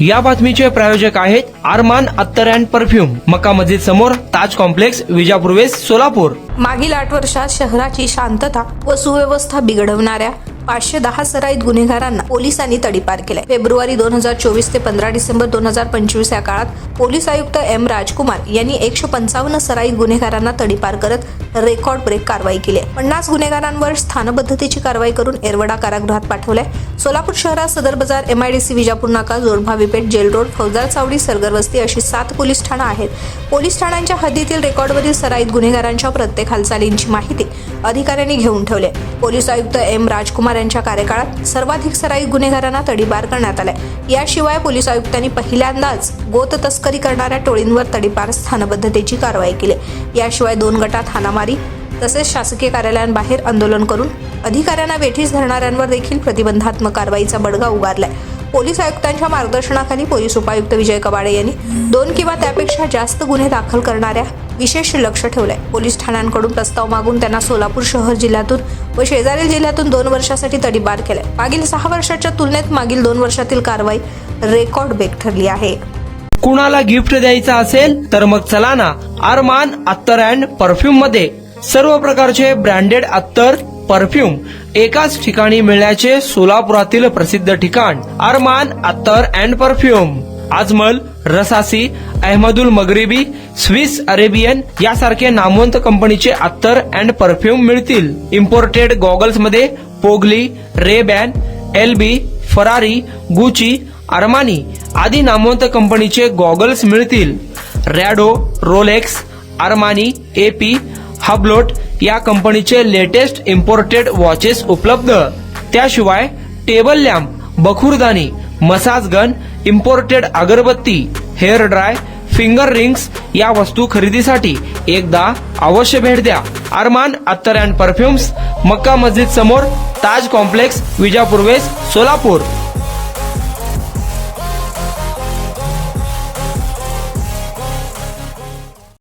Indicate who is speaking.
Speaker 1: या बातमीचे प्रायोजक आहेत अरमान अत्तर अँड परफ्यूम, मक्का मस्जिद समोर, ताज कॉम्प्लेक्स, विजापूर वेस्ट, सोलापूर।
Speaker 2: मागील 8 वर्षात शहराची शांतता व सुव्यवस्था बिघडवणाऱ्या 510 सराईत गुन्हेगारांना पोलिसांनी तडीपार केले। फेब्रुवारी 2024 ते 15 डिसेंबर 2025 या काळात पोलीस आयुक्त एम राजकुमार यांनी 155 सराईत गुन्हेगारांना तडीपार करत रेकॉर्ड ब्रेक कारवाई केली। 50 गुन्हेगारांवर स्थानबद्धतेची कारवाई करून एरवडा कारागृहात पाठवले। सोलापूर शहरात सदर बाजार, MIDC, विजापूर नाका, जोडभावी पेठ, जेल रोड, फौजदार चावडी, सरगर वस्ती अशी 7 पोलीस ठाणा आहेत। पोलीस ठाण्यांच्या हद्दीतील रेकॉर्डवरील सराईत गुन्हेगारांच्या प्रत्येक हालचालींची माहिती अधिकाऱ्यांनी घेऊन ठेवले। पोलीस आयुक्त एम राजकुमार यांच्या कार्यकाळात सर्वाधिक सराईत गुन्हेगारांना तडीपार करण्यात आले। याशिवाय पोलीस आयुक्तांनी पहिल्यांदाच गोत तस्करी करणाऱ्या टोळींवर तडीपार स्थानबद्धतेची कारवाई केली। याशिवाय 2 गटात हाणामारी तसेच शासकीय कार्यालयांबाहेर आंदोलन करून अधिकाऱ्यांना वेठीस धरणाऱ्यांवर देखील प्रतिबंधात्मक कारवाईचा बडगा उगारलाय। पोलीस आयुक्तांच्या मार्गदर्शनाखाली पोलीस उपायुक्त विजय कबाडे यांनी 2 किंवा त्यापेक्षा जास्त गुन्हे दाखल करणाऱ्या विशेष लक्ष ठेवलंय। पोलीस ठाण्यांकडून प्रस्ताव मागून त्यांना सोलापूर शहर जिल्ह्यातून व शेजारील जिल्ह्यातून 2 वर्षासाठी तडीपार केले। मागील 6 वर्षाच्या तुलनेत मागील 2 वर्षातील कारवाई रेकॉर्ड ब्रेक ठरली आहे।
Speaker 1: कुणाला गिफ्ट द्यायचा असेल तर मग चला ना अरमान अत्तर अँड परफ्यूम मध्ये। सर्व प्रकारचे ब्रँडेड अत्तर, परफ्यूम एकाच ठिकाणी मिळण्याचे सोलापुरातील प्रसिद्ध ठिकाण अरमान अत्तर and perfume. Ajmal, Rasasi, Ahmed Al Maghribi, swiss arabian यासारखे नामवंत कंपनीचे अत्तर अँड परफ्यूम मिळतील। इम्पोर्टेड गॉगल्स मध्ये पोगली, Rayban, LB, Ferrari, Gucci, Armani आदी नामवंत कंपनीचे गॉगल्स मिळतील। Rado, Rolex, Armani, AP, Hublot या कंपनीचे लेटेस्ट इम्पोर्टेड वॉचेस उपलब्ध। त्याशिवाय टेबल लॅम्प, बखुरदानी, मसाज गन, इम्पोर्टेड अगरबत्ती, हेअर ड्राय, फिंगर रिंग्स या वस्तू खरेदीसाठी एकदा अवश्य भेट द्या। अरमान अत्तर अँड परफ्यूम्स, मक्का मस्जिद समोर, ताज कॉम्प्लेक्स, विजापूर वेस्ट, सोलापूर।